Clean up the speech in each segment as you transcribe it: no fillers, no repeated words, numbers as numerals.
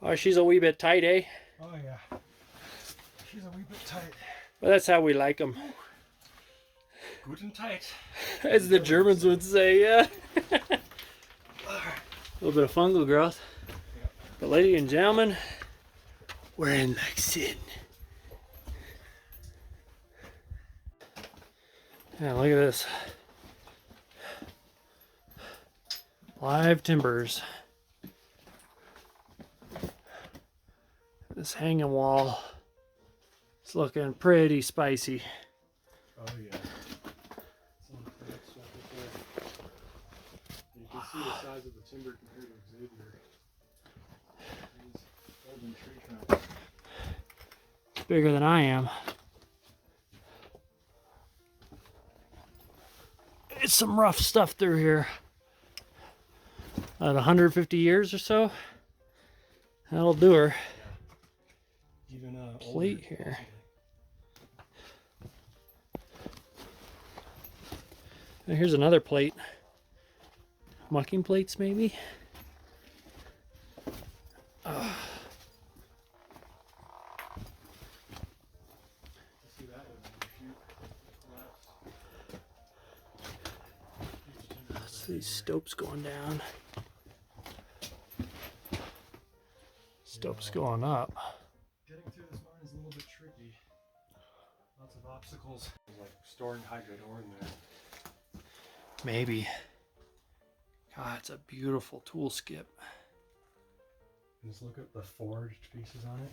Oh, she's a wee bit tight, eh? Oh yeah. She's a wee bit tight. But that's how we like them. Good and tight. As the Germans would say, yeah. A little bit of fungal growth. Yep. But ladies and gentlemen, we're in like sin. Yeah, look at this. Live timbers. This hanging wall is looking pretty spicy. Oh yeah. Some great stuff right there. You can see the size of the timber compared to Xavier. These golden tree trunks. It's bigger than I am. It's some rough stuff through here. About 150 years or so. That'll do her. Even Plate older, here. And here's another plate. Mucking plates, maybe. See that one? See these stopes going down. Stopes going up. Getting through this mine is a little bit tricky. Lots of obstacles. There's like storing hydrate ore in there. Maybe. God, it's a beautiful tool skip. Just look at the forged pieces on it.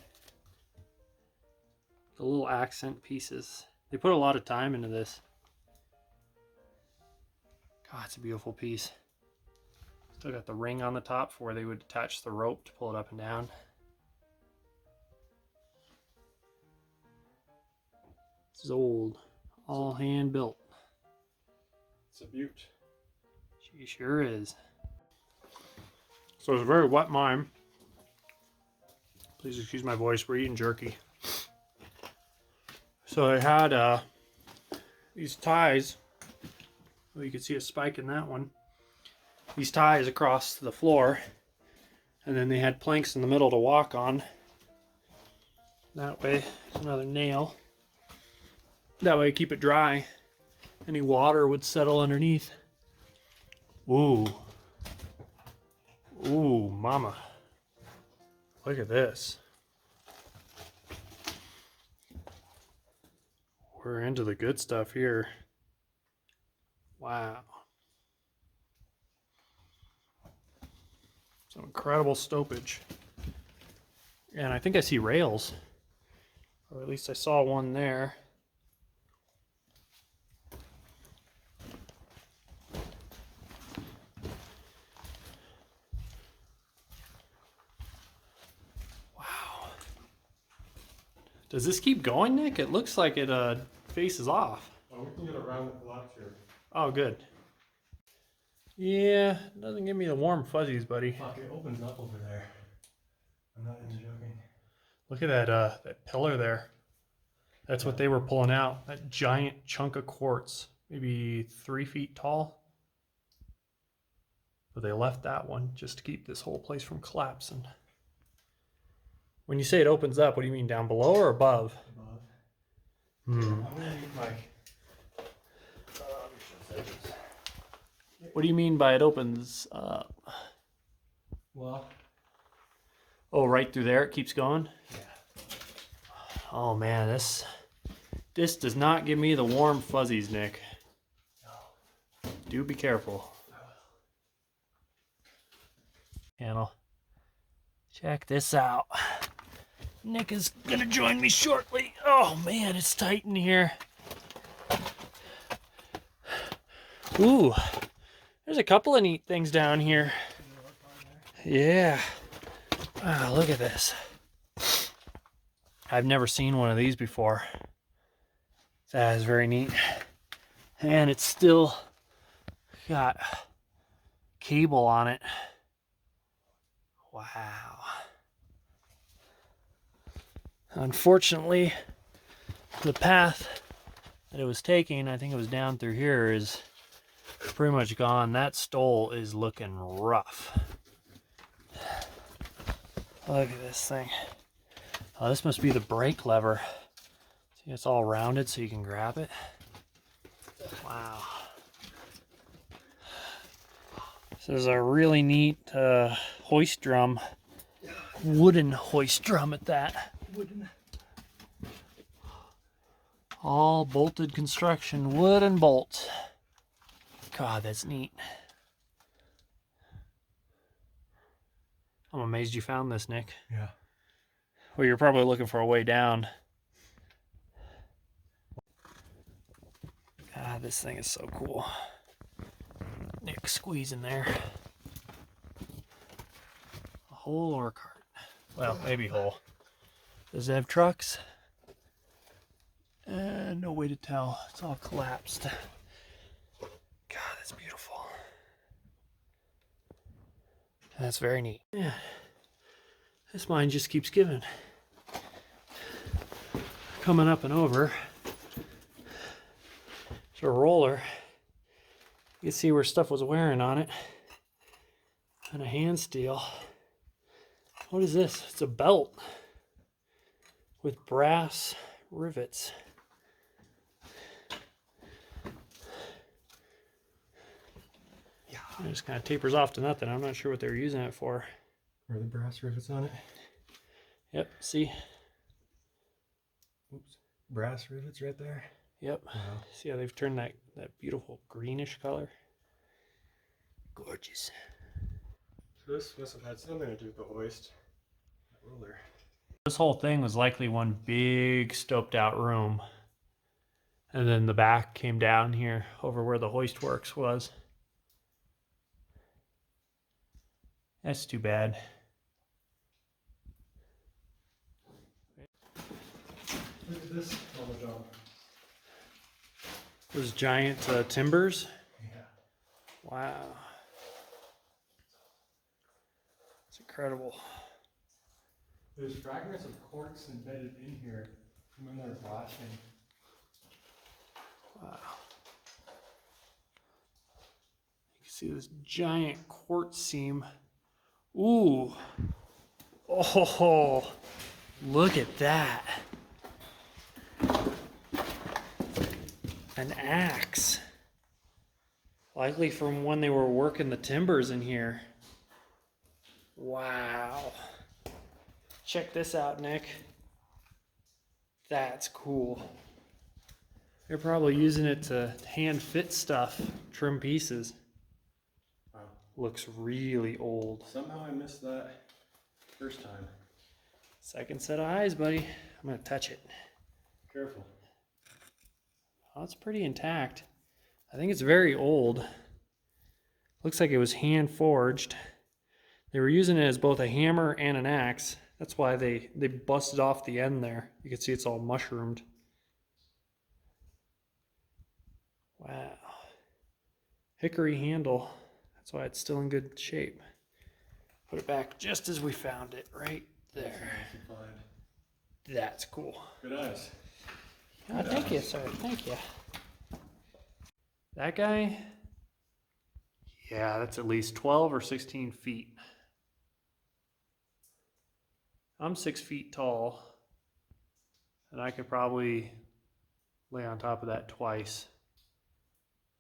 The little accent pieces. They put a lot of time into this. God, it's a beautiful piece. Still got the ring on the top for where they would attach the rope to pull it up and down. This is old. All hand built. It's a beaut. She sure is. So it's a very wet mine. Please excuse my voice, we're eating jerky. So I had these ties. Well, you can see a spike in that one. These ties across the floor. And then they had planks in the middle to walk on. That way, another nail. That way, keep it dry. Any water would settle underneath. Ooh. Ooh, mama. Look at this. We're into the good stuff here. Wow. Some incredible stopage. And I think I see rails. Or at least I saw one there. Does this keep going, Nick? It looks like it faces off. Oh, we can get around the collapse here. Oh, good. Yeah, it doesn't give me the warm fuzzies, buddy. Fuck, it opens up over there. I'm not even joking. Look at that pillar there. That's what they were pulling out. That giant chunk of quartz, maybe 3 feet tall. But they left that one just to keep this whole place from collapsing. When you say it opens up, what do you mean, down below or above? Above. Hmm. I'm gonna need my... What do you mean by it opens up? Well... Oh, right through there it keeps going? Yeah. Oh man, this does not give me the warm fuzzies, Nick. No. Do be careful. I will. Channel. Check this out. Nick is gonna join me shortly. Oh man, it's tight in here. Ooh, there's a couple of neat things down here. Yeah. Wow, look at this. I've never seen one of these before. That is very neat. And it's still got cable on it. Wow. Unfortunately, the path that it was taking, I think it was down through here, is pretty much gone. That stole is looking rough. Look at this thing. Oh, this must be the brake lever. See, it's all rounded so you can grab it. Wow. This is a really neat hoist drum. Wooden hoist drum at that. Wooden. All bolted construction, wood and bolts. God, that's neat. I'm amazed you found this, Nick. Yeah. Well, you're probably looking for a way down. God, this thing is so cool. Nick squeezing there. A hole or a cart? Well, maybe hole. Does it have trucks? No way to tell. It's all collapsed. God, that's beautiful. That's very neat. Yeah. This mine just keeps giving. Coming up and over. It's a roller. You can see where stuff was wearing on it. And a hand steel. What is this? It's a belt with brass rivets. Yeah. It just kind of tapers off to nothing. I'm not sure what they were using it for. Are the brass rivets on it? Yep, see? Oops. Brass rivets right there? Yep. Wow. See how they've turned that beautiful greenish color? Gorgeous. So this must have had something to do with the hoist. That roller. This whole thing was likely one big stoped out room. And then the back came down here over where the hoist works was. That's too bad. Look at this on the job. Those giant timbers. Yeah. Wow. It's incredible. There's fragments of quartz embedded in here from when they're blasting. Wow. You can see this giant quartz seam. Ooh. Oh, look at that. An axe. Likely from when they were working the timbers in here. Wow. Check this out, Nick. That's cool. They're probably using it to hand fit stuff, trim pieces. Wow. Looks really old. Somehow I missed that first time. Second set of eyes, buddy. I'm gonna touch it. Careful. Oh, it's pretty intact. I think it's very old. Looks like it was hand forged. They were using it as both a hammer and an axe. That's why they busted off the end there. You can see it's all mushroomed. Wow. Hickory handle. That's why it's still in good shape. Put it back just as we found it, right there. That's cool. Good eyes. Oh, thank you, sir. Thank you. That guy, yeah, that's at least 12 or 16 feet. I'm 6 feet tall, and I could probably lay on top of that twice.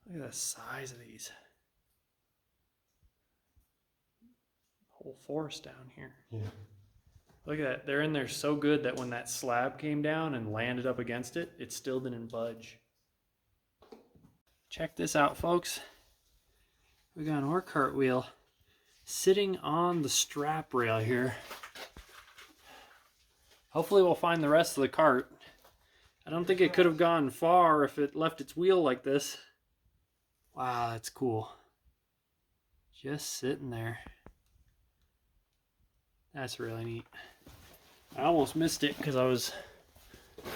Look at the size of these. Whole forest down here. Yeah. Look at that. They're in there so good that when that slab came down and landed up against it, it still didn't budge. Check this out, folks. We got an ore cart wheel sitting on the strap rail here. Hopefully we'll find the rest of the cart. I don't think it could have gone far if it left its wheel like this. Wow, that's cool. Just sitting there. That's really neat. I almost missed it because I was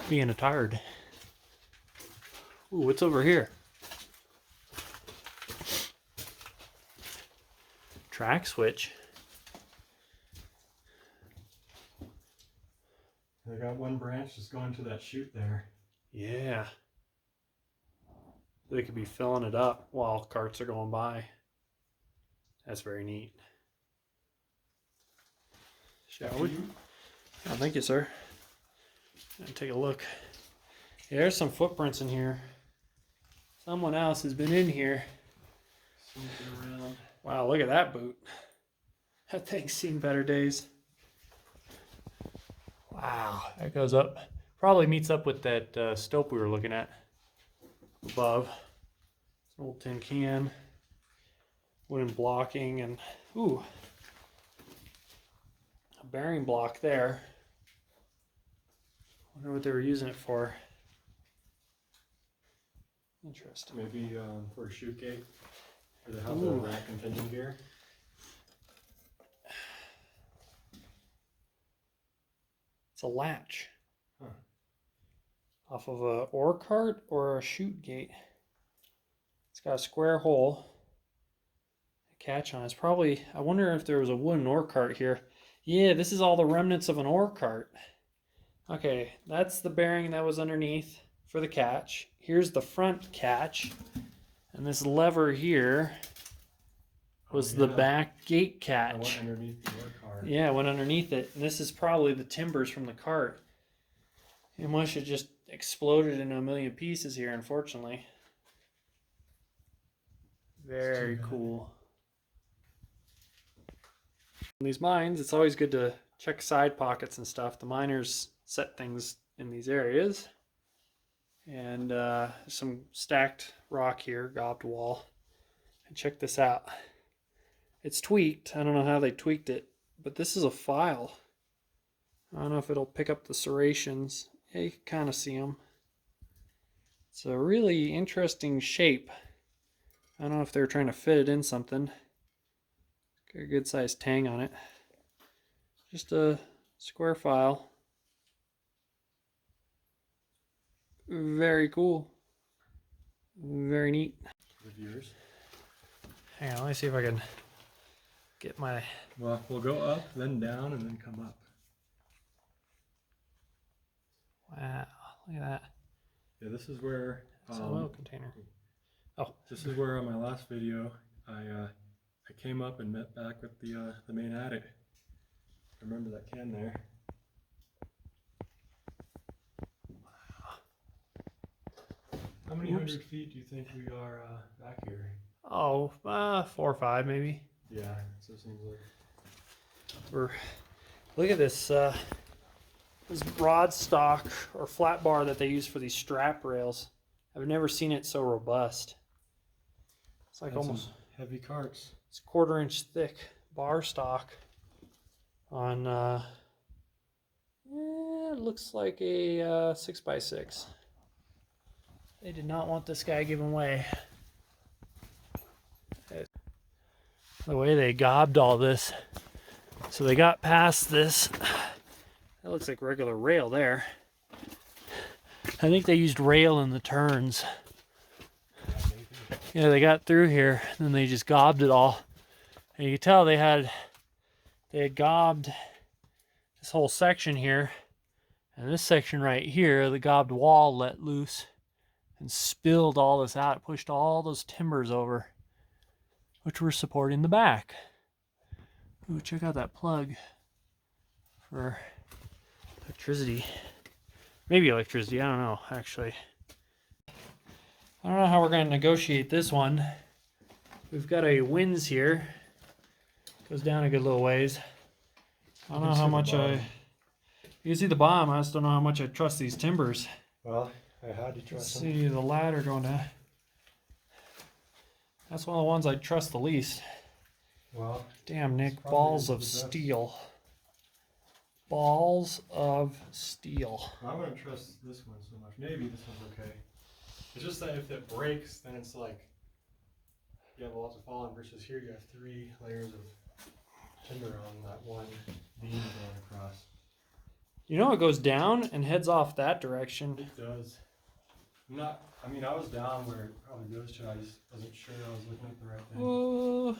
being a tard. Ooh, what's over here? Track switch. They got one branch just going to that chute there. Yeah. They could be filling it up while carts are going by. That's very neat. Shall we? Oh, thank you, sir. Take a look. Yeah, there's some footprints in here. Someone else has been in here. Sneaking around. Wow, look at that boot. That thing's seen better days. Wow, that goes up. Probably meets up with that stope we were looking at above. It's an old tin can. Wooden blocking and, ooh, a bearing block there. Wonder what they were using it for. Interesting. Maybe for a chute gate, or they have Ooh. the rack and pinion gear. It's a latch. Huh. Off of a ore cart or a chute gate. It's got a square hole. A catch on it. It's probably, I wonder if there was a wooden ore cart here. Yeah, this is all the remnants of an ore cart. Okay, that's the bearing that was underneath for the catch. Here's the front catch. And this lever here was the back gate I catch. went underneath the ore cart. Yeah, it went underneath it. And this is probably the timbers from the cart. It must have just exploded into a million pieces here, unfortunately. Very cool. In these mines, it's always good to check side pockets and stuff. The miners set things in these areas. And some stacked rock here, gobbed wall. And check this out. It's tweaked. I don't know how they tweaked it, but this is a file. I don't know if it'll pick up the serrations. Yeah, you can kind of see them. It's a really interesting shape. I don't know if they're trying to fit it in something. Got a good sized tang on it. Just a square file. Very cool. Very neat. Reviewers. Hang on, let me see if I can get my... Well, we'll go up, then down, and then come up. Wow, look at that. Yeah, this is where... It's an oil container. Oh. This is where on my last video, I came up and met back with the main attic. Remember that can there? How many hundred feet do you think we are back here? Oh, 4 or 5 maybe. Yeah, so it seems like. Look at this this rod stock or flat bar that they use for these strap rails. I've never seen it so robust. It's like almost heavy carts. It's 1/4 inch thick bar stock on it looks like a 6x6. They did not want this guy given way. The way they gobbed all this. So they got past this. That looks like regular rail there. I think they used rail in the turns. Yeah, they got through here, and then they just gobbed it all. And you can tell they had gobbed this whole section here. And this section right here, the gobbed wall let loose and spilled all this out. It pushed all those timbers over, which were supporting the back. Ooh, check out that plug for electricity. Maybe electricity, I don't know, actually. I don't know how we're going to negotiate this one. We've got a winds here. Goes down a good little ways. I don't know how much you can see the bottom. I just don't know how much I trust these timbers. Well, I had to trust them. See the ladder going down. That's one of the ones I trust the least. Well, damn, Nick, balls of steel. Balls of steel. I wouldn't trust this one so much. Maybe this one's okay. It's just that if it breaks, then it's like you have lots of falling versus here you have 3 layers of timber on that one beam going across. You know it goes down and heads off that direction. It does. I mean, I was down where it probably goes to. I just wasn't sure I was looking at the right thing. Oh,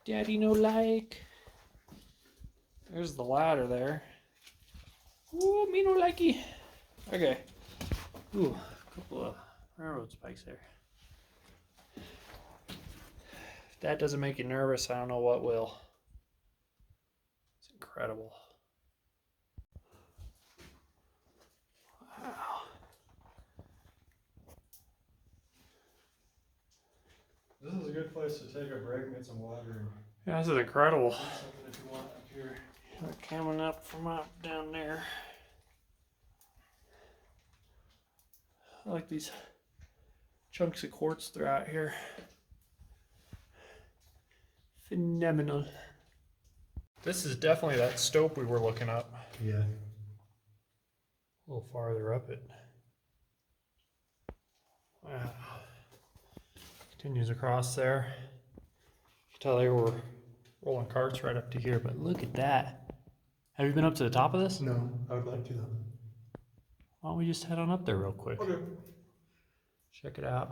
daddy no like. There's the ladder there. Ooh, me no likey. Okay. Ooh, a couple of railroad spikes there. If that doesn't make you nervous, I don't know what will. incredible. Wow. This is a good place to take a break and get some water and Yeah, this is incredible. do something if you want up here. They're coming up from up down there. I like these chunks of quartz throughout here. Phenomenal. This is definitely that stope we were looking up. Yeah. A little farther up it. Wow. Continues across there. You can tell they were rolling carts right up to here, but look at that. Have you been up to the top of this? No, I would like to though. Why don't we just head on up there real quick? Okay. Check it out.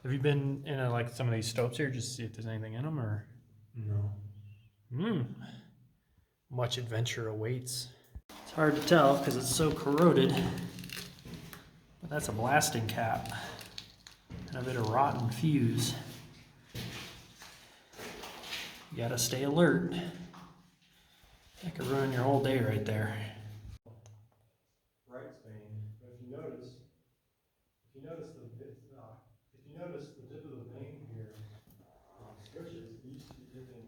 Have you been in like some of these stopes here just to see if there's anything in them, or? No. Much adventure awaits. It's hard to tell because it's so corroded, but that's a blasting cap and a bit of rotten fuse. You gotta stay alert. That could ruin your whole day right there. Right vein, but if you notice the dip of the vein here switches. It used to be dipping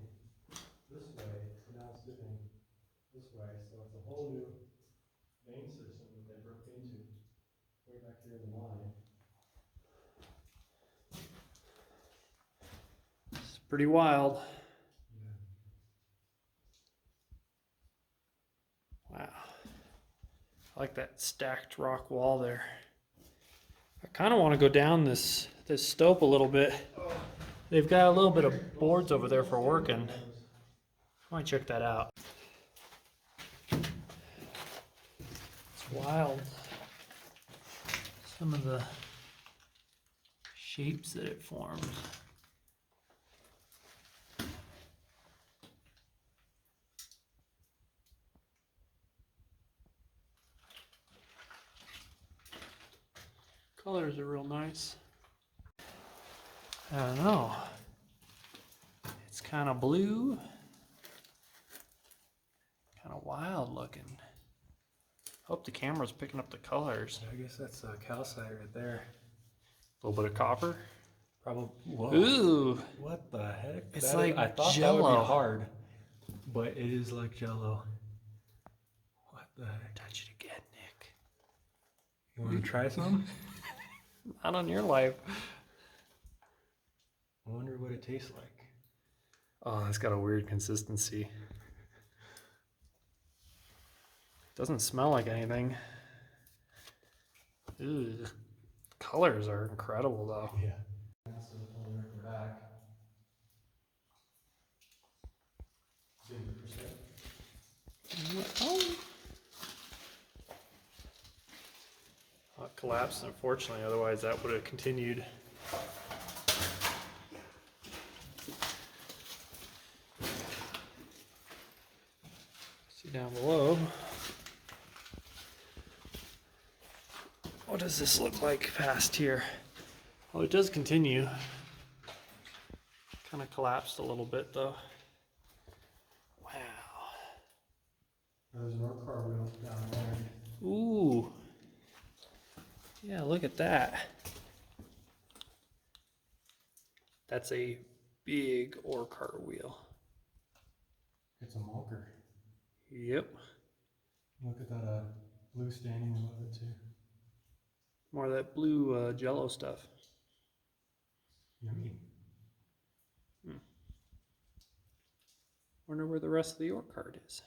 this way, and now it's dipping this way. So it's a whole new vein system that they broke into way back here in the mine. It's pretty wild. Yeah. Wow. I like that stacked rock wall there. I kind of want to go down this stope a little bit. They've got a little bit of boards over there for working. I might check that out. It's wild. Some of the shapes that it forms. Colors are real nice. I don't know. It's kind of blue. Kind of wild looking. Hope the camera's picking up the colors. I guess that's calcite right there. A little bit of copper. Probably. Whoa. Ooh. What the heck? It's like I thought Jello. that would be hard, but it is like Jello. What the heck? Touch it again, Nick. You want to try some? Not on your life. I wonder what it tastes like. Oh, it's got a weird consistency. Doesn't smell like anything. Ooh. Colors are incredible though. Yeah. Massive on the back. 50%. Oh. It collapsed, unfortunately, otherwise that would have continued. See down below. What does this look like past here? Well, it does continue. Kind of collapsed a little bit though. Wow. There's an ore car wheel down there. Ooh. Yeah, look at that. That's a big ore cart wheel. It's a mulker. Yep. Look at that blue staining above it too. More of that blue Jello stuff. Yummy. Wonder where the rest of the ore cart is.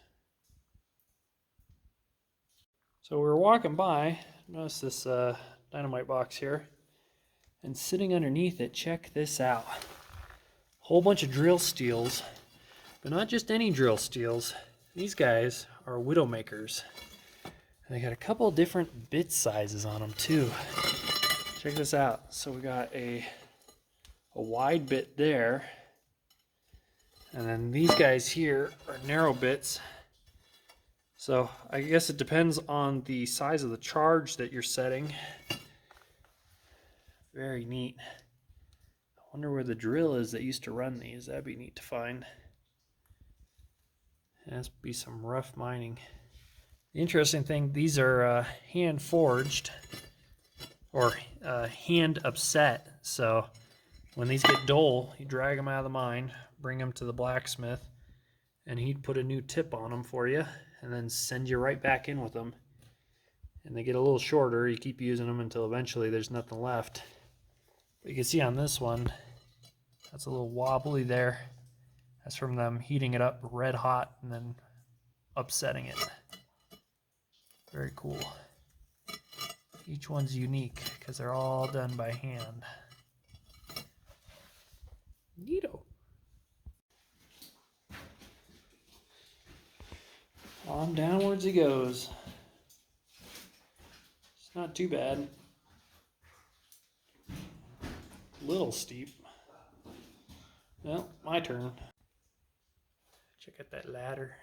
So we were walking by, notice this dynamite box here, and sitting underneath it, check this out. Whole bunch of drill steels, but not just any drill steels. These guys are Widowmakers. And they got a couple different bit sizes on them too. Check this out. So we got a wide bit there, and then these guys here are narrow bits. So I guess it depends on the size of the charge that you're setting. Very neat. I wonder where the drill is that used to run these. That'd be neat to find. It has to be some rough mining. The interesting thing, these are hand forged or hand upset. So when these get dull, you drag them out of the mine, bring them to the blacksmith, and he'd put a new tip on them for you and then send you right back in with them. And they get a little shorter. You keep using them until eventually there's nothing left. But you can see on this one, that's a little wobbly there. That's from them heating it up red hot and then upsetting it. Very cool. Each one's unique because they're all done by hand. Neato. On downwards he goes. It's not too bad. Little steep. Well, my turn. Check out that ladder.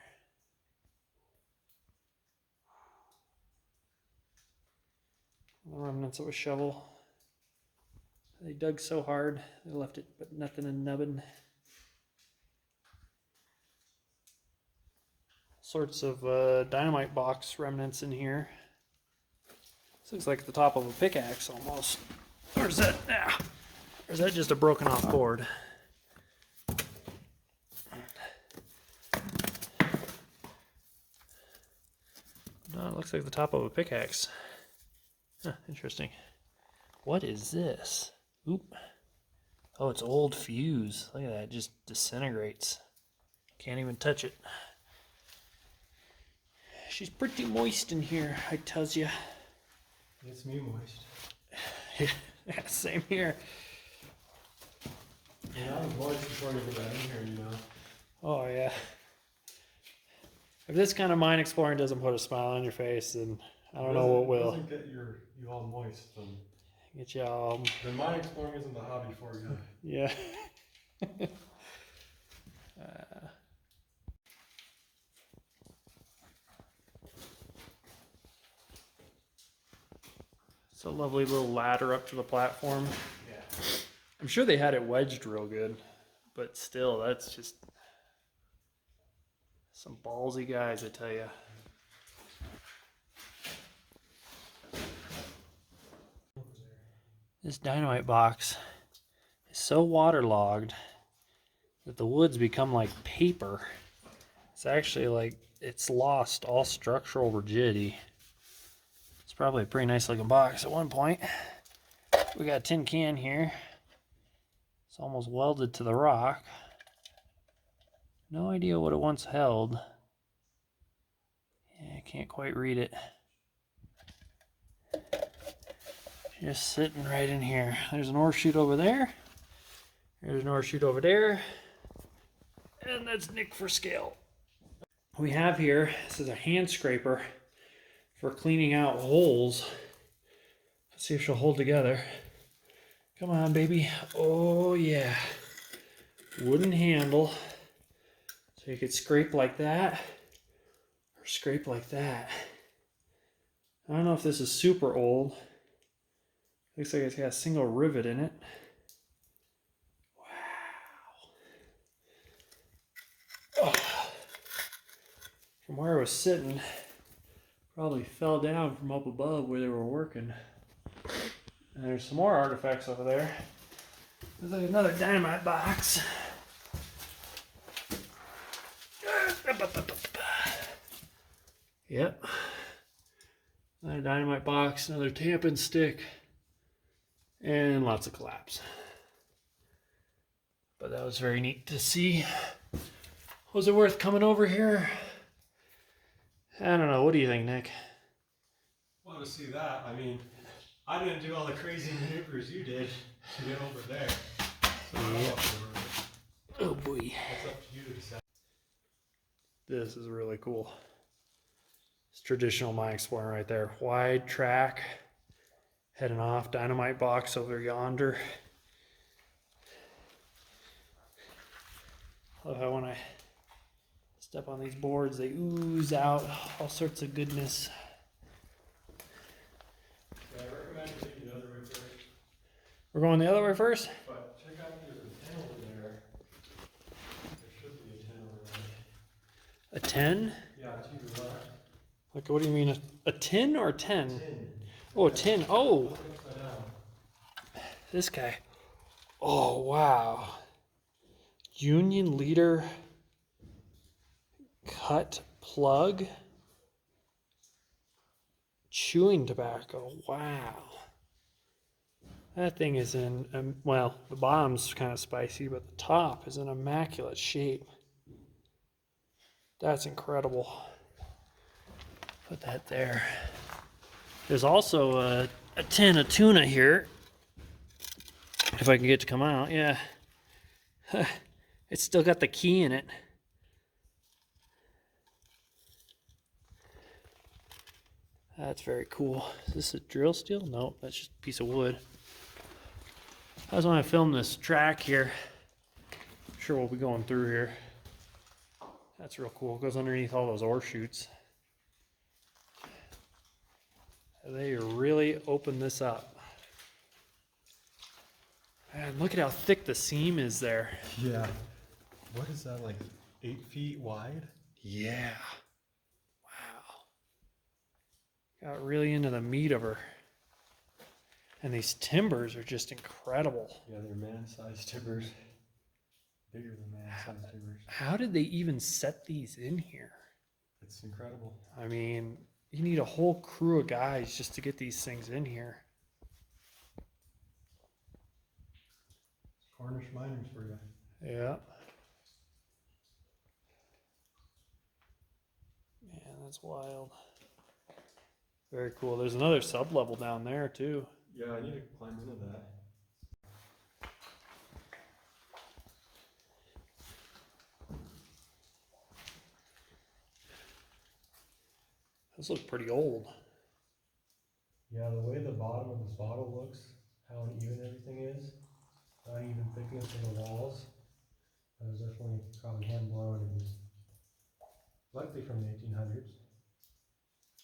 Remnants of a shovel. They dug so hard, they left it but nothing in nubbin. Sorts of dynamite box remnants in here. This looks like the top of a pickaxe almost. Or is that, or is that just a broken off board? No, it looks like the top of a pickaxe. Huh, interesting. What is this? Oop. Oh, it's old fuse. Look at that, it just disintegrates. Can't even touch it. She's pretty moist in here, I tells you. It's me moist. Yeah, same here. Yeah, I was moist before you got in here, you know. Oh yeah. If this kind of mine exploring doesn't put a smile on your face, then I don't know what will. Doesn't get you all moist, then. Get you all. Then mine exploring isn't the hobby for you. Yeah. It's a lovely little ladder up to the platform. Yeah. I'm sure they had it wedged real good, but still, that's just some ballsy guys, I tell you. This dynamite box is so waterlogged that the wood's become like paper. It's actually like it's lost all structural rigidity. It's probably a pretty nice looking box at one point. We got a tin can here. It's almost welded to the rock. No idea what it once held. Yeah, I can't quite read it. Just sitting right in here. There's an ore chute over there. There's an ore chute over there. And that's Nick for scale. We have here, this is a hand scraper for cleaning out holes. Let's see if she'll hold together. Come on, baby. Oh, yeah. Wooden handle. So you could scrape like that or scrape like that. I don't know if this is super old. Looks like it's got a single rivet in it. Wow. Oh. From where I was sitting, probably fell down from up above where they were working. And there's some more artifacts over there. There's like another dynamite box. Yep. Another dynamite box, another tampon stick, and lots of collapse. But that was very neat to see. Was it worth coming over here? I don't know. What do you think, Nick? Well, to see that, I mean, I didn't do all the crazy maneuvers you did to get over there. So Yeah. Oh boy. It's up to you to decide. This is really cool. It's traditional mine exploring right there. Wide track, heading off. Dynamite box over yonder. I love how when I step on these boards, they ooze out all sorts of goodness. Yeah, I recommend you take the other way first. We're going the other way first? But check out there's a tin over there. There should be a tin over there. A 10? Yeah, to your left. Like, what do you mean? A tin or 10? Tin. Oh, a tin. Oh, Look upside down. this guy. Oh, wow. Union leader cut plug chewing tobacco. Wow. That thing is in, well, the bottom's kind of spicy, but the top is in immaculate shape. That's incredible. Put that there. There's also a tin of tuna here. If I can get it to come out, yeah. It's still got the key in it. That's very cool. Is this a drill steel? Nope, that's just a piece of wood. I just want to film this track here. I'm sure we'll be going through here. That's real cool. It goes underneath all those ore chutes. They really opened this up. Man, look at how thick the seam is there. Yeah. What is that, like 8 feet wide? Yeah. Wow. Got really into the meat of her. And these timbers are just incredible. Yeah, they're man-sized timbers. Bigger than man-sized timbers. How did they even set these in here? It's incredible. I mean, you need a whole crew of guys just to get these things in here. Cornish miners for you. Yeah. Man, that's wild. Very cool. There's another sub-level down there too. Yeah, I need to climb into that. Those look pretty old. Yeah, the way the bottom of this bottle looks, how uneven everything is, uneven thickness of the walls, that was definitely probably hand blown and likely from the 1800s.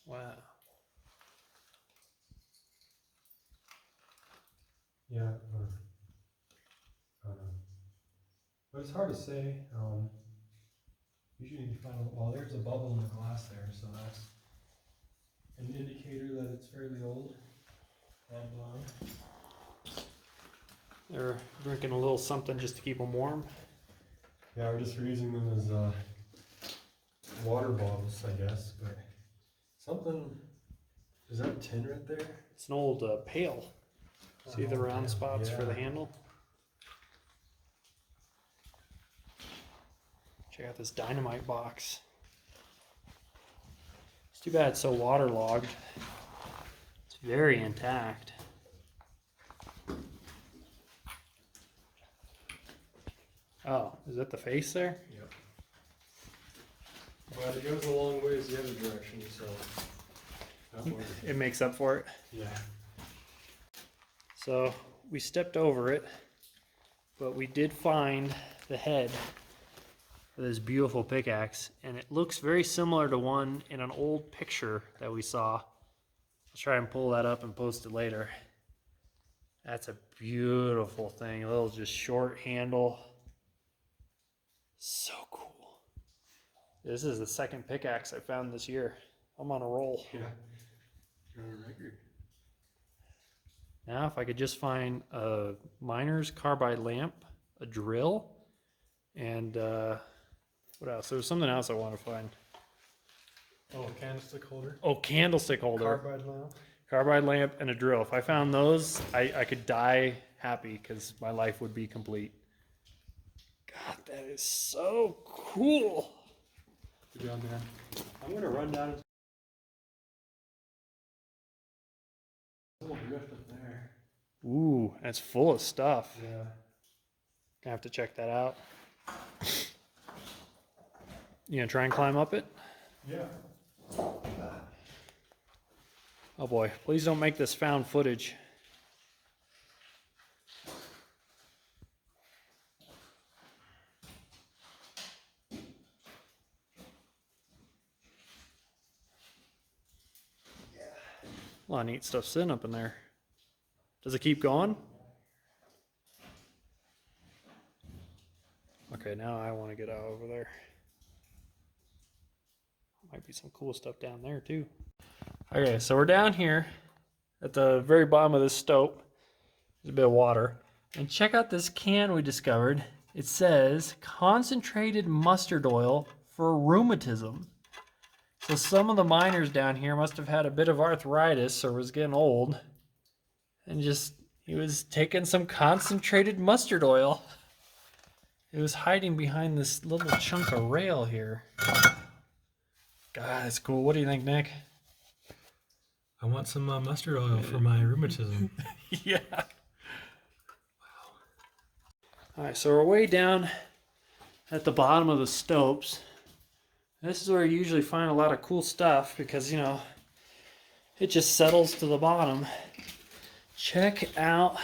Wow. Yeah, or, I don't know. But it's hard to say. Usually you find, well, there's a bubble in the glass there, so that's an indicator that it's fairly old. Hand blown. They're drinking a little something just to keep them warm. Yeah, we're just reusing them as water bottles, I guess. But something, is that tin right there? It's an old pail. See the round spots for the handle? Check out this dynamite box. It's too bad it's so waterlogged. It's very intact. Oh, is that the face there? Yep. But it goes a long ways the other direction, so that was, It makes up for it. yeah. So we stepped over it, but we did find the head for this beautiful pickaxe, and it looks very similar to one in an old picture that we saw. I'll try and pull that up and post it later. That's a beautiful thing. A little just short handle. So cool. This is the second pickaxe I found this year. I'm on a roll. Yeah. You're on a record. Now, if I could just find a miner's carbide lamp, a drill, and what else? There was something else I want to find. Oh, a candlestick holder. Oh, candlestick holder. Carbide lamp. Carbide lamp and a drill. If I found those, I could die happy because my life would be complete. God, that is so cool. Good job, man. I'm going to run down into a little drift up there. Ooh, that's full of stuff. Yeah. Gonna have to check that out. You gonna try and climb up it? Yeah. Oh boy, please don't make this found footage. A lot of neat stuff sitting up in there. Does it keep going? Okay, now I want to get out over there. Might be some cool stuff down there too. Okay, so we're down here at the very bottom of this stope. There's a bit of water. And check out this can we discovered. It says concentrated mustard oil for rheumatism. So some of the miners down here must have had a bit of arthritis or was getting old. And he was taking some concentrated mustard oil. It was hiding behind this little chunk of rail here. God, that's cool. What do you think, Nick? I want some mustard oil for my rheumatism. Yeah. Wow. All right, so we're way down at the bottom of the stopes. This is where you usually find a lot of cool stuff because, you know, it just settles to the bottom. Check out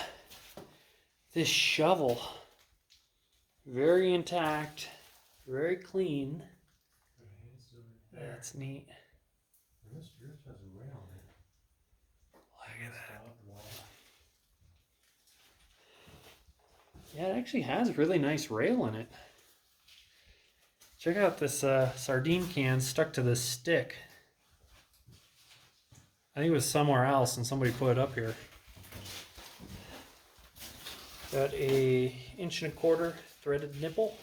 this shovel. Very intact, very clean. That's neat. This yours has a rail in it. Look at that. Yeah, it actually has really nice rail in it. Check out this sardine can stuck to this stick. I think it was somewhere else and somebody put it up here. Got a 1.25" threaded nipple.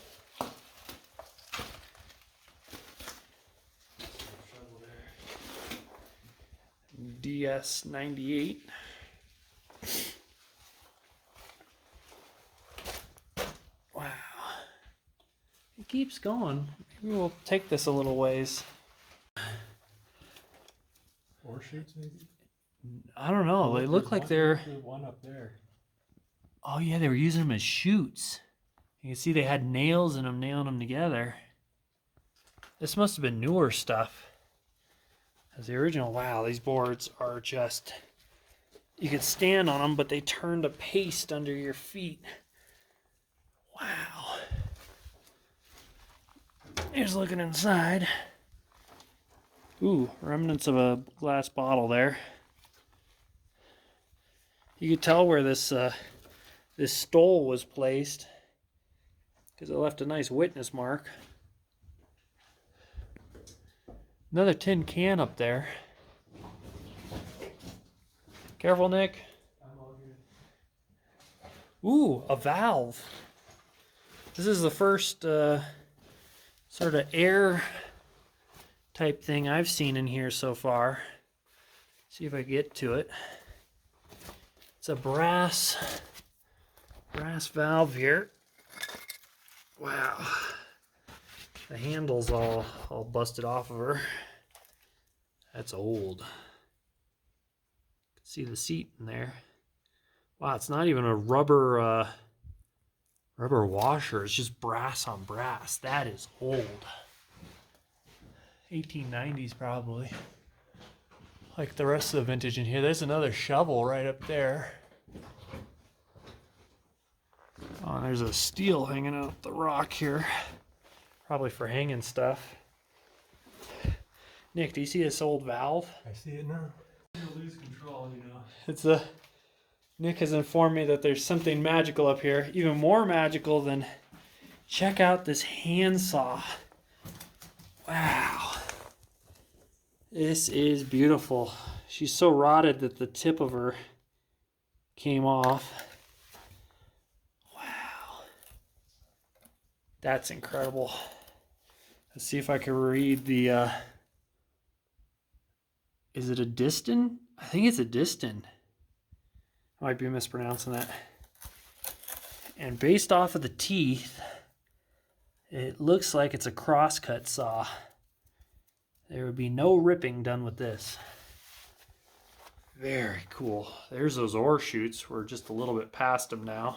DS98. Wow. It keeps going. Maybe we'll take this a little ways. Four shoots, maybe? I don't know. They look like they're... One up there. Oh yeah, they were using them as chutes. You can see they had nails in them, nailing them together. This must have been newer stuff. As the original, wow, these boards are just... You could stand on them, but they turn to paste under your feet. Wow. Here's looking inside. Ooh, remnants of a glass bottle there. You could tell where this stole was placed because it left a nice witness mark. Another tin can up there. Careful, Nick. Ooh, a valve. This is the first sort of air type thing I've seen in here so far. See if I get to it. It's a brass valve here. Wow. The handle's all busted off of her. That's old. See the seat in there. Wow, it's not even a rubber washer. It's just brass on brass. That is old. 1890s probably. Like the rest of the vintage in here. There's another shovel right up there. Oh, and there's a steel hanging out the rock here. Probably for hanging stuff. Nick, do you see this old valve? I see it now. You lose control, you know. It's a... Nick has informed me that there's something magical up here. Even more magical than... Check out this handsaw. Wow. This is beautiful. She's so rotted that the tip of her came off. Wow. That's incredible. Let's see if I can read the... Is it a distin? I think it's a distin. I might be mispronouncing that. And based off of the teeth, it looks like it's a crosscut saw. There would be no ripping done with this. Very cool. There's those ore chutes. We're just a little bit past them now.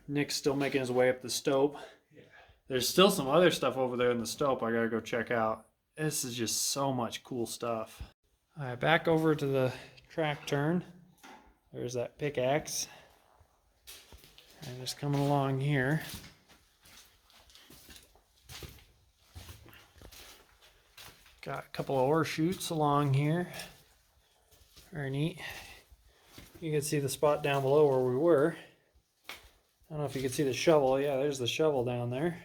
Nick's still making his way up the stope. Yeah. There's still some other stuff over there in the stope I gotta go check out. This is just so much cool stuff. All right, back over to the track turn. There's that pickaxe. And just coming along here. Got a couple of ore chutes along here. Very neat. You can see the spot down below where we were. I don't know if you can see the shovel. Yeah, there's the shovel down there.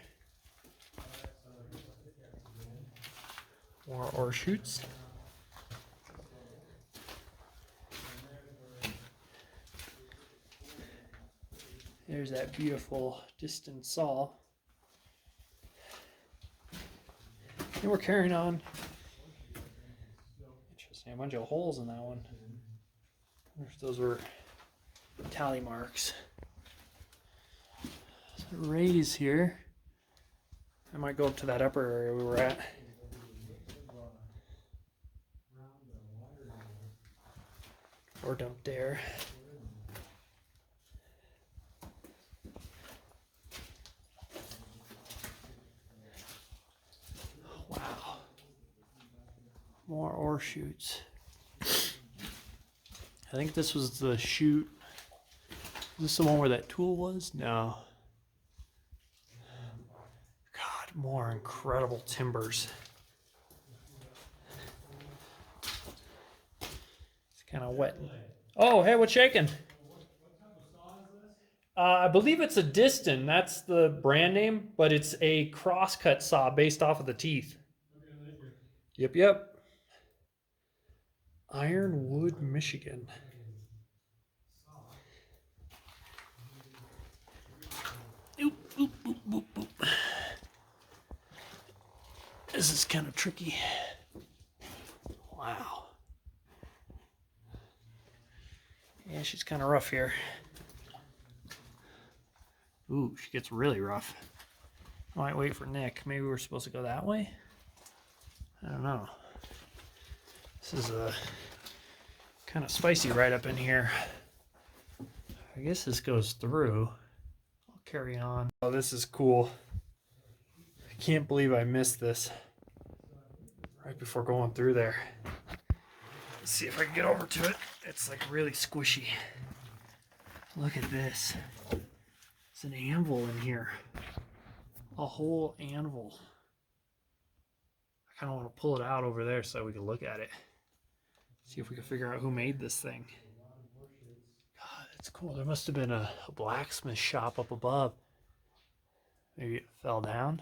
More ore chutes. There's that beautiful distant saw. And we're carrying on. Interesting, a bunch of holes in that one. I wonder if those were tally marks. So raise here. I might go up to that upper area we were at. Or don't dare. Wow. More ore chutes. I think this was the chute. Is this the one where that tool was? No. God, more incredible timbers. It's kind of wet. Oh, hey, what's shaking? I believe it's a Diston. That's the brand name, but it's a crosscut saw based off of the teeth. Yep, yep. Ironwood, Michigan. Oop, oop, oop, oop, oop. This is kind of tricky. Wow. Yeah, she's kind of rough here. Ooh, she gets really rough. I might wait for Nick. Maybe we're supposed to go that way? I don't know. This is kind of spicy right up in here. I guess this goes through. I'll carry on. Oh, this is cool. I can't believe I missed this right before going through there. Let's see if I can get over to it. It's like really squishy. Look at this. It's an anvil in here. A whole anvil. I kind of want to pull it out over there so we can look at it. See if we can figure out who made this thing. God, that's cool. There must have been a blacksmith shop up above. Maybe it fell down.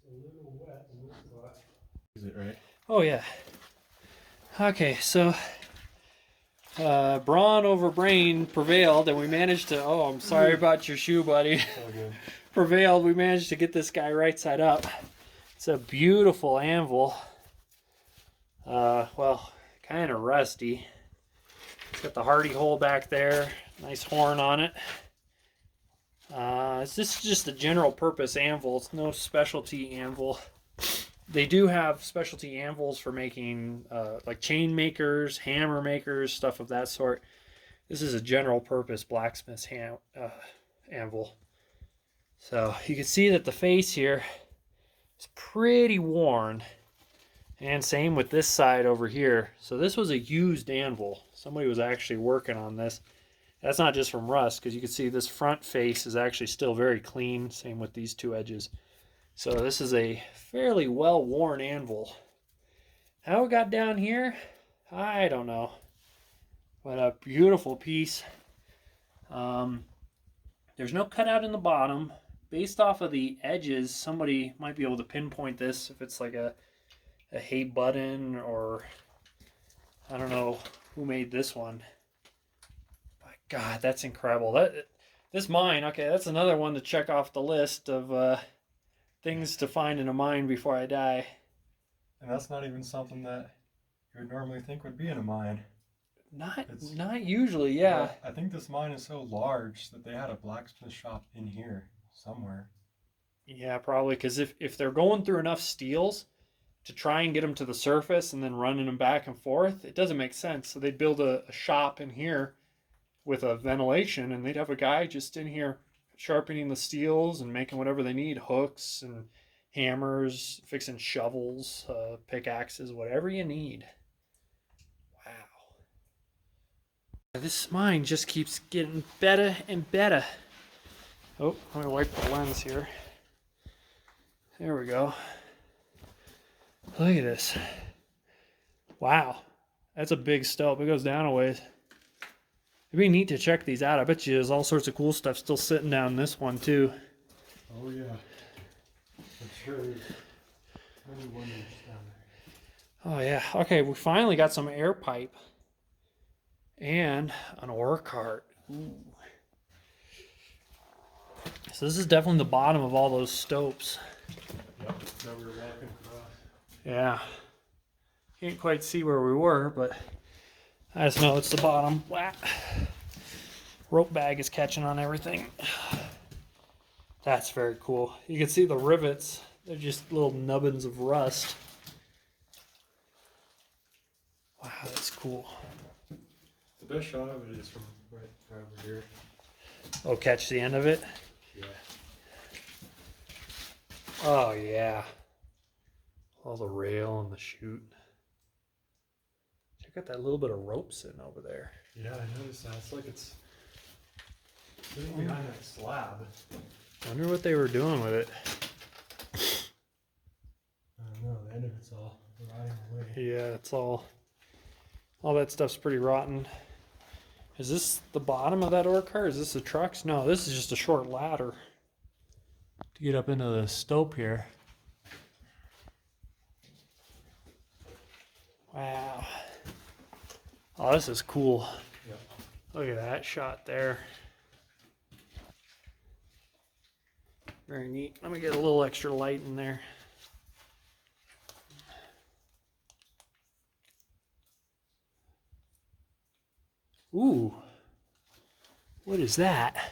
It's a little wet in this spot. Is it right? Oh, yeah. Okay, so brawn over brain prevailed, and we managed to... Oh, I'm sorry about your shoe, buddy. All good. Prevailed. We managed to get this guy right side up. It's a beautiful anvil. Well, kind of rusty. It's got the hardy hole back there. Nice horn on it. This is just a general purpose anvil. It's no specialty anvil. They do have specialty anvils for making like chain makers, hammer makers, stuff of that sort. This is a general purpose blacksmith's anvil. So you can see that the face here is pretty worn. And same with this side over here. So this was a used anvil. Somebody was actually working on this. That's not just from rust, because you can see this front face is actually still very clean. Same with these two edges. So this is a fairly well-worn anvil. How it got down here, I don't know. But a beautiful piece. There's no cutout in the bottom. Based off of the edges, somebody might be able to pinpoint this if it's like a hay button, or I don't know who made this one. But God, that's incredible. This mine, okay, that's another one to check off the list of things to find in a mine before I die. And that's not even something that you would normally think would be in a mine. Not usually, yeah. I think this mine is so large that they had a blacksmith shop in here somewhere. Yeah, probably, because if they're going through enough steels to try and get them to the surface and then running them back and forth, it doesn't make sense. So they'd build a shop in here with a ventilation, and they'd have a guy just in here sharpening the steels and making whatever they need, hooks and hammers, fixing shovels, pickaxes, whatever you need. Wow. This mine just keeps getting better and better. Oh, I'm gonna wipe the lens here. There we go. Look at this. Wow. That's a big stump. It goes down a ways. It'd be neat to check these out. I bet you there's all sorts of cool stuff still sitting down this one too. Oh yeah. I'm sure there's many wonders down Oh yeah. Okay, we finally got some air pipe and an ore cart. Ooh. So this is definitely the bottom of all those stopes. Yep. Now we were walking across. Yeah. Can't quite see where we were, but I just know it's the bottom. Wow. Rope bag is catching on everything. That's very cool. You can see the rivets. They're just little nubbins of rust. Wow, that's cool. The best shot of it is from right over here. Oh, catch the end of it? Yeah. Oh, yeah. All the rail and the chute. Check out that little bit of rope sitting over there. Yeah, I noticed that. It's like it's sitting behind that slab. Wonder what they were doing with it. I don't know. The end of it's all rotting away. Yeah, it's all that stuff's pretty rotten. Is this the bottom of that ore car? Is this the trucks? No, this is just a short ladder to get up into the stope here. Wow. Oh, this is cool. Yep. Look at that shot there. Very neat. Let me get a little extra light in there. Ooh. What is that?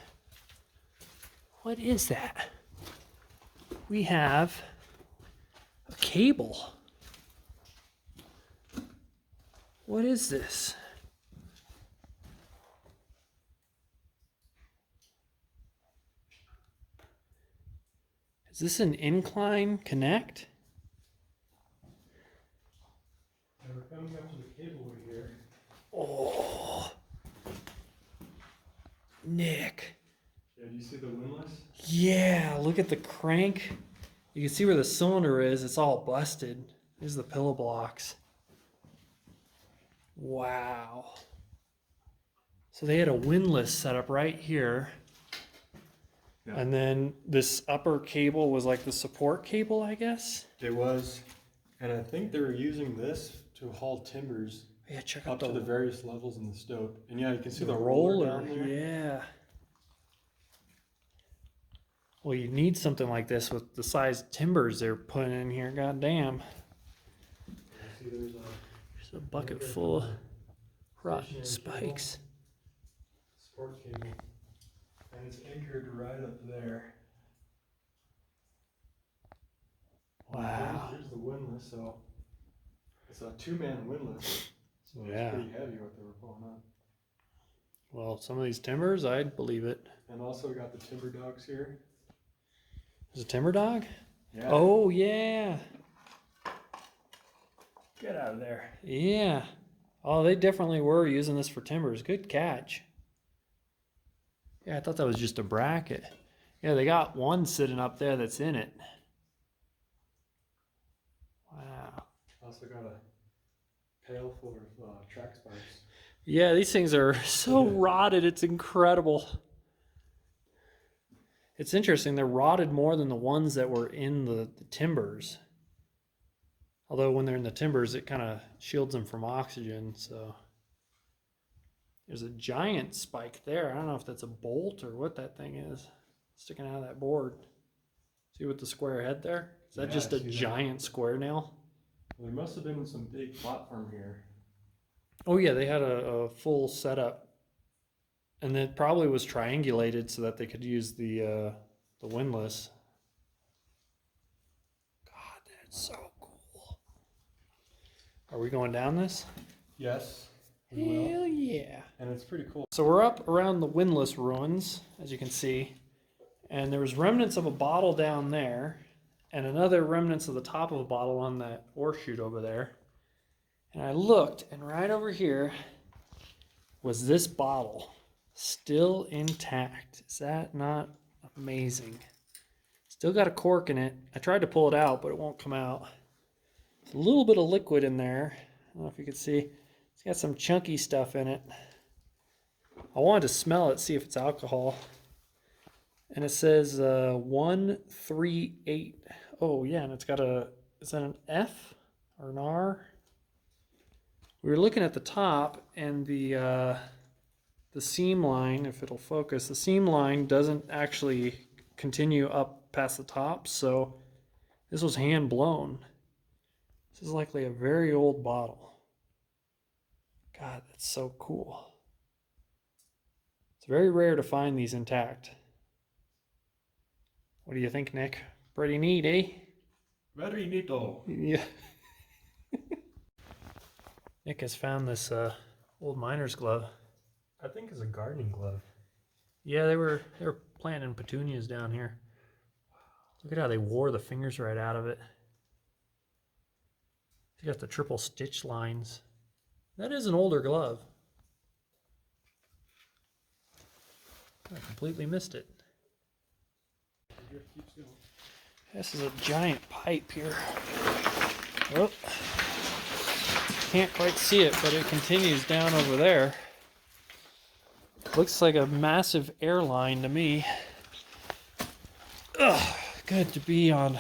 What is that? We have a cable. What is this? Is this an incline connect? Now we're coming up to the cable here. Oh, Nick. Yeah, do you see the windlass? Yeah, look at the crank. You can see where the cylinder is. It's all busted. There's the pillow blocks. Wow. So they had a windlass set up right here. Yeah. And then this upper cable was like the support cable, I guess. It was, and I think they were using this to haul timbers Yeah, check out up to the various levels in the stope. And yeah, you can see the roller down there. Yeah. Well, you need something like this with the size timbers they're putting in here. God damn. See, there's There's a bucket full of rotten spikes. support cable, and it's anchored right up there. Wow. Here's the windlass, so it's a two-man windlass. So Yeah. it's pretty heavy what they were pulling up. Well, some of these timbers, I'd believe it. And also we got the timber dogs here. There's a timber dog? Yeah. Oh, yeah. Get out of there. Yeah. Oh, they definitely were using this for timbers. Good catch. Yeah, I thought that was just a bracket. Yeah, they got one sitting up there that's in it. Wow. Also got a pail full of track sparks. Yeah, these things are so rotted. It's incredible. It's interesting. They're rotted more than the ones that were in the timbers. Although when they're in the timbers, it kind of shields them from oxygen. So there's a giant spike there. I don't know if that's a bolt or what that thing is sticking out of that board. See with the square head there? Is that just a giant square nail? Well, there must have been some big platform here. Oh yeah, they had a full setup. And it probably was triangulated so that they could use the windlass. God, that's so cool. Are we going down this? Yes. We will. Hell yeah. And it's pretty cool. So we're up around the windlass ruins, as you can see. And there was remnants of a bottle down there. And another remnants of the top of a bottle on that ore chute over there. And I looked, and right over here was this bottle. Still intact. Is that not amazing? Still got a cork in it. I tried to pull it out, but it won't come out. There's a little bit of liquid in there. I don't know if you can see. It's got some chunky stuff in it. I wanted to smell it, see if it's alcohol. And it says 138. Oh, yeah, and it's got a, is that an F or an R? We were looking at the top, and the seam line, if it'll focus, the seam line doesn't actually continue up past the top, so this was hand blown. This is likely a very old bottle. God, that's so cool. It's very rare to find these intact. What do you think, Nick? Pretty neat, eh? Very neato. Yeah. Nick has found this old miner's glove. I think it's a gardening glove. Yeah, they were planting petunias down here. Look at how they wore the fingers right out of it. You got the triple stitch lines. That is an older glove. I completely missed it. The drift keeps going. This is a giant pipe here. Oh, can't quite see it, but it continues down over there. Looks like a massive airline to me. Ugh, good to be on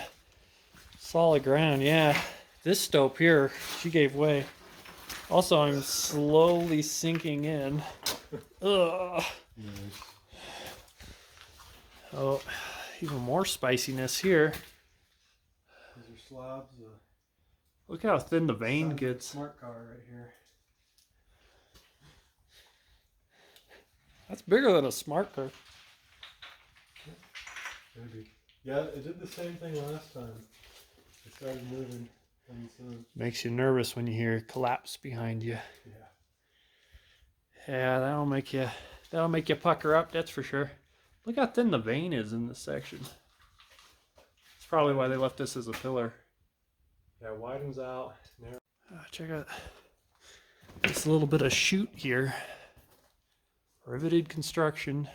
solid ground. Yeah, this stope here, she gave way. Also, I'm slowly sinking in. Ugh. Nice. Oh, even more spiciness here. These are slabs. Look how thin the vein Sounds like gets. smart car right here. That's bigger than a smart car. Maybe. Yeah, it did the same thing last time. It started moving on its own. Makes you nervous when you hear collapse behind you. Yeah. Yeah, that'll make you pucker up, that's for sure. Look how thin the vein is in this section. That's probably why they left this as a pillar. Yeah, it widens out. Narrow. Check out this little bit of chute here. Riveted construction.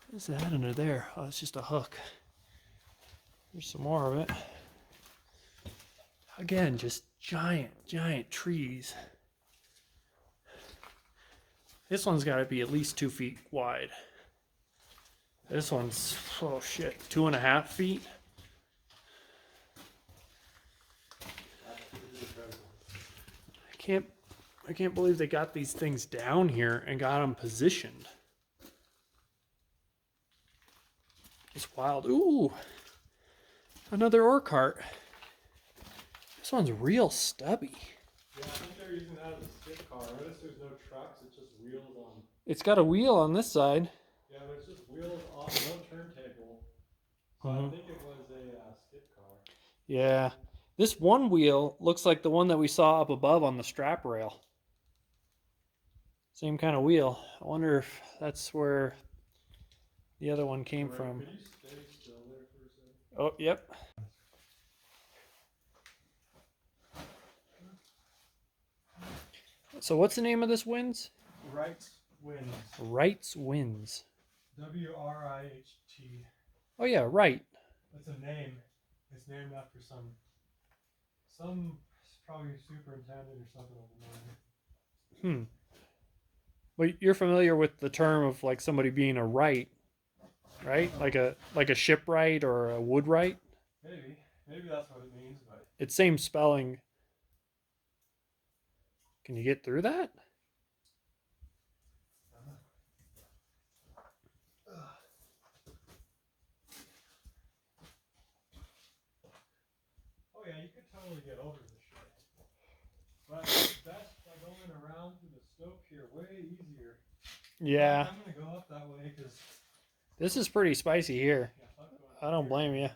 What is that under there? Oh, it's just a hook. There's some more of it. Again, just giant trees. This one's got to be at least 2 feet wide. This one's, oh shit, 2.5 feet. I can't believe they got these things down here and got them positioned. It's wild. Ooh, another ore cart. This one's real stubby. Yeah, I think they're using that as a skip car. Notice there's no trucks, it's just wheels on. It's got a wheel on this side. Yeah, but it's just wheels on, no turntable. So I think it was a skip car. Yeah. This one wheel looks like the one that we saw up above on the strap rail. Same kind of wheel. I wonder if that's where the other one came from. Could you stay still there for a second? Oh, yep. So what's the name of this winds? Wright's Winds. Wright's Winds. W-R-I-H-T. Oh yeah, Wright. That's a name. It's named after some probably superintendent or something of the mine. But you're familiar with the term of like somebody being a Wright, right? Like a shipwright or a woodwright. Maybe that's what it means, but It's same spelling. Can you get through that? oh yeah, you could totally get over this shit. But that's by going around through the stope here way easier. Yeah. I'm gonna go up that way because This is pretty spicy here. I don't blame you.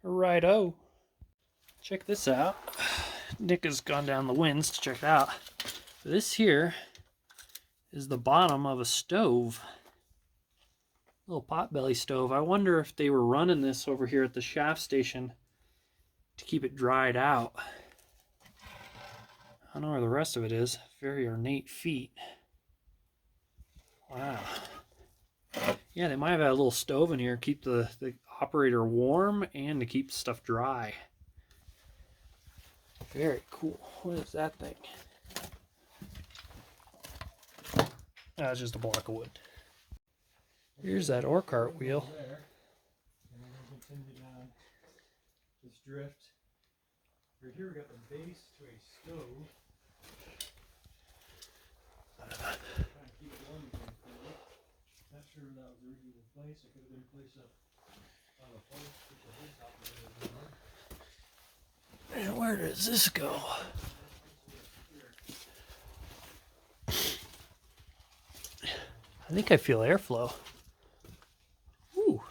Righto. Check this out. Nick has gone down the winds to check it out. This here is the bottom of a stove. Little potbelly stove. I wonder if they were running this over here at the shaft station to keep it dried out. I don't know where the rest of it is. Very ornate feat. Wow. Yeah, they might have had a little stove in here to keep the operator warm and to keep stuff dry. Very cool. What is that thing? That's just a block of wood. Here's that ore cart wheel. there. And we're gonna continue down this drift. Right here we got the base to a stove. Trying to keep it warm again. Not sure where that was originally placed. It could have been placed up on a post with the hood top of it. And where does this go? I think I feel airflow. Ooh.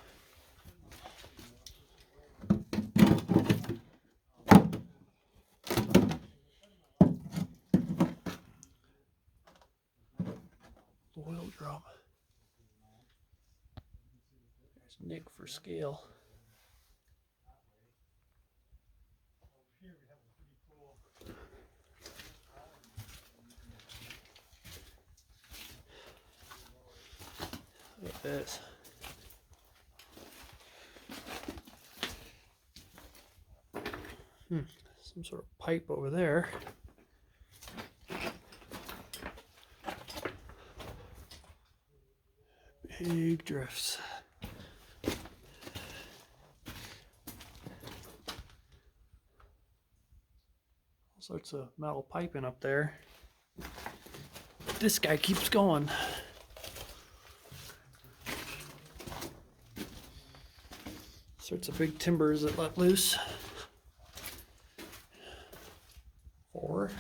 Oil drum. There's Nick for scale. Here we have a pretty cool. Look at this. Some sort of pipe over there. Big drifts. All sorts of metal piping up there. This guy keeps going. Sorts of big timbers that let loose. 4,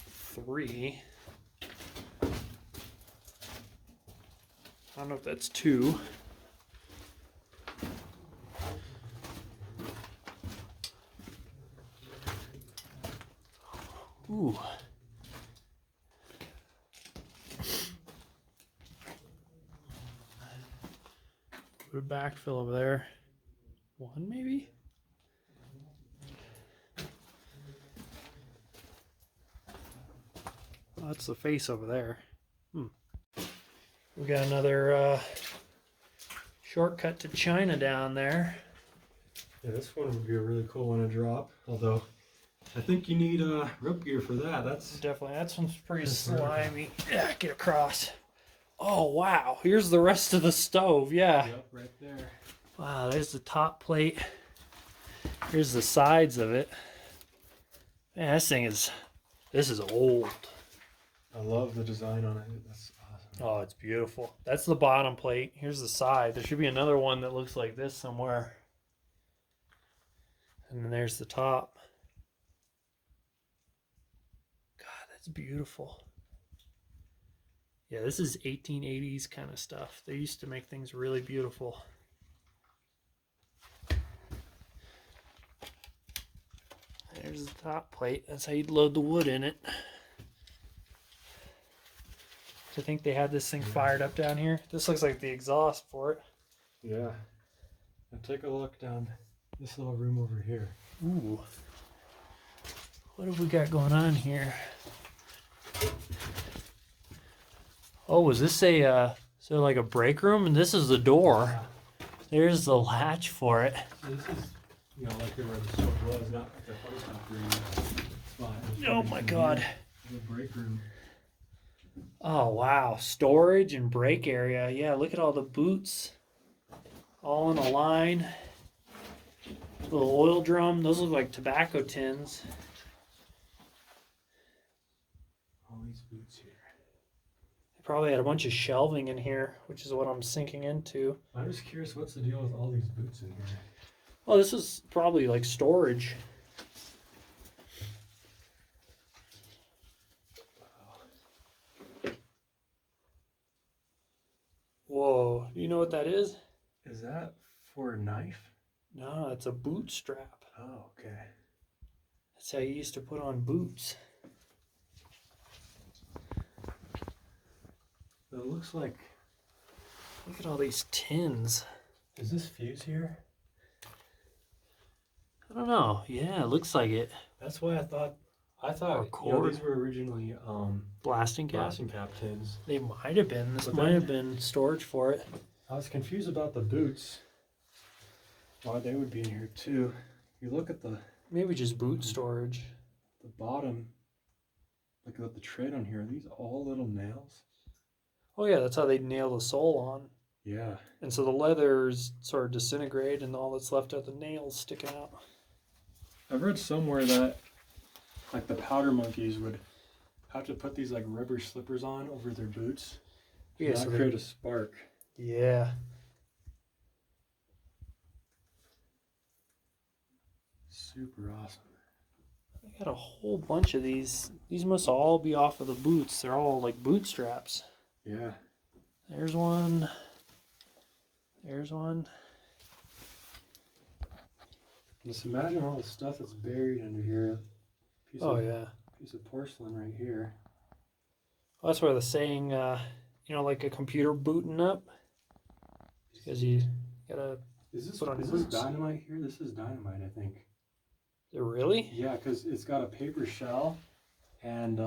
3. I don't know if that's 2. Ooh. Put a backfill over there. 1 maybe? Oh, that's the face over there. We got another shortcut to China down there. Yeah, this one would be a really cool one to drop. Although, I think you need rope gear for that. That's Definitely, that one's pretty slimy. Yeah, get across. Oh, wow. Here's the rest of the stove. Yeah. Yep, right there. Wow, there's the top plate. Here's the sides of it. Man, this is old. I love the design on it. That's awesome. Oh, it's beautiful. That's the bottom plate. Here's the side. There should be another one that looks like this somewhere. And then there's the top. God, that's beautiful. Yeah, this is 1880s kind of stuff. They used to make things really beautiful. There's the top plate. That's how you'd load the wood in it. I think they had this thing fired up down here. This looks like the exhaust for it. Yeah. Now take a look down this little room over here. Ooh. What have we got going on here? Oh, was this a so like a break room? And this is the door. There's the latch for it. So this is, you know, like where the stove was, not like the post top room spot. Oh my God. The break room. Oh wow, storage and break area. Yeah, look at all the boots, all in a line. Little oil drum. Those look like tobacco tins. All these boots here. They probably had a bunch of shelving in here, which is what I'm sinking into. I'm just curious, what's the deal with all these boots in here? Oh, this is probably like storage. Whoa, do you know what that is? Is that for a knife? No, it's a boot strap. Oh, okay. That's how you used to put on boots. It looks like. Look at all these tins. Is this fuse here? I don't know. Yeah, it looks like it. That's why I thought Or you know, cord. these were originally Blasting cap. blasting cap tins. They might have been. This But might then- have been storage for it. I was confused about the boots. Why they would be in here too. You look at the Maybe just boot storage. bottom. Look at the tread on here. Are these all little nails? Oh yeah, that's how they nail the sole on. Yeah. And so the leather's sort of disintegrated, and all that's left are the nails sticking out. I've read somewhere that like the powder monkeys would have to put these like rubber slippers on over their boots to Yeah, not so create a spark. Yeah. Super awesome. I got a whole bunch of these. These must all be off of the boots. They're all like bootstraps. Yeah. There's one. There's one. Just imagine all the stuff that's buried under here. Yeah. Piece of porcelain right here. Well, that's where the saying, like a computer booting up. Because you gotta Is this put on is your this boots. dynamite here? This is dynamite, I think. Really? Yeah, because it's got a paper shell and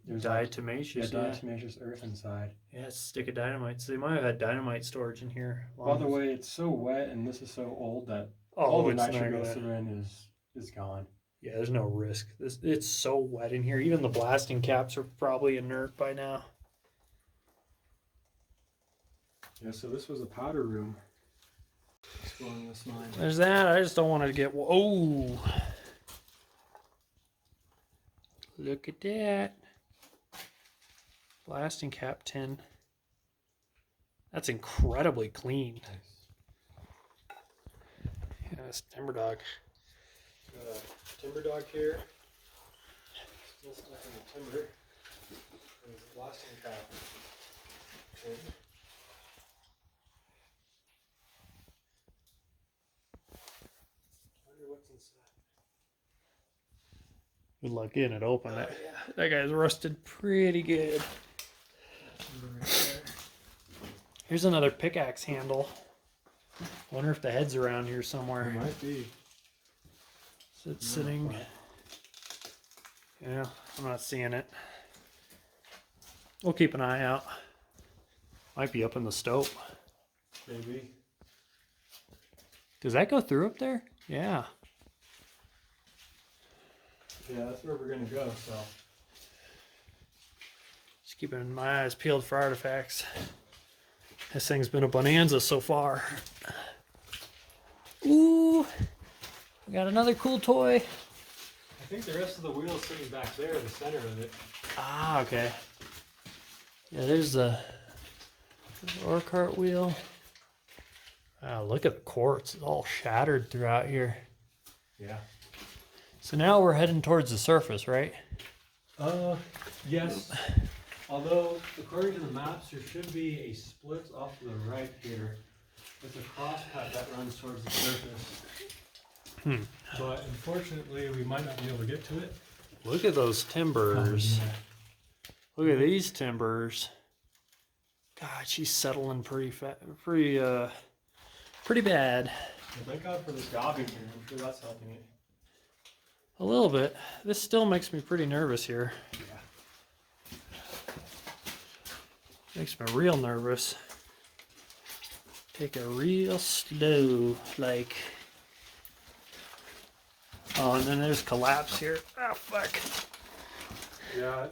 there's Diatomaceous. Yeah. diatomaceous earth inside. Yeah, it's a stick of dynamite. So they might have had dynamite storage in here. By the way, it's so wet and this is so old that Oh, all the it's not nitroglycerin is gone. Yeah, there's no risk. It's so wet in here. Even the blasting caps are probably inert by now. Yeah, so this was a powder room. Exploring this mine. There's that. I just don't want to get. Oh, look at that blasting cap tin. That's incredibly clean. Nice. Yeah, it's timber dog. Got a timber dog here. Still stuck in the timber. There's a blasting cap. Okay. Wonder what's inside. Good luck getting it open. Yeah. That guy's rusted pretty good. Timber right there. Here's another pickaxe handle. Wonder if the head's around here There somewhere. might be. Is it sitting? Yeah, I'm not seeing it. We'll keep an eye out. Might be up in the stove. Maybe. Does that go through up there? Yeah. Yeah, that's where we're gonna go, so. Just keeping my eyes peeled for artifacts. This thing's been a bonanza so far. Ooh, we got another cool toy. I think the rest of the wheel is sitting back there, the center of it. Ah, okay. Yeah, there's the ore cart wheel. Wow, look at the quartz. It's all shattered throughout here. Yeah. So now we're heading towards the surface, right? Yes. Although, according to the maps, there should be a split off to the right here. With a cross cut that runs towards the surface. But unfortunately, we might not be able to get to it. Look at those timbers. Look at these timbers. God, she's settling pretty bad. Thank God for this gobbing here. I'm sure that's helping it. A little bit. This still makes me pretty nervous here. Yeah. Makes me real nervous. Take it real slow, like. Oh, and then there's collapse here. Ah, fuck. Yeah.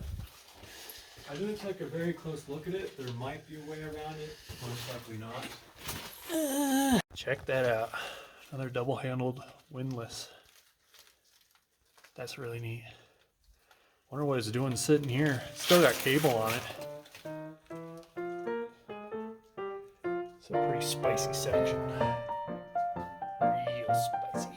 I didn't take a very close look at it. There might be a way around it. Most likely not. Check that out. Another double-handled windlass. That's really neat. Wonder what it's doing sitting here. Still got cable on it. It's a pretty spicy section. Real spicy.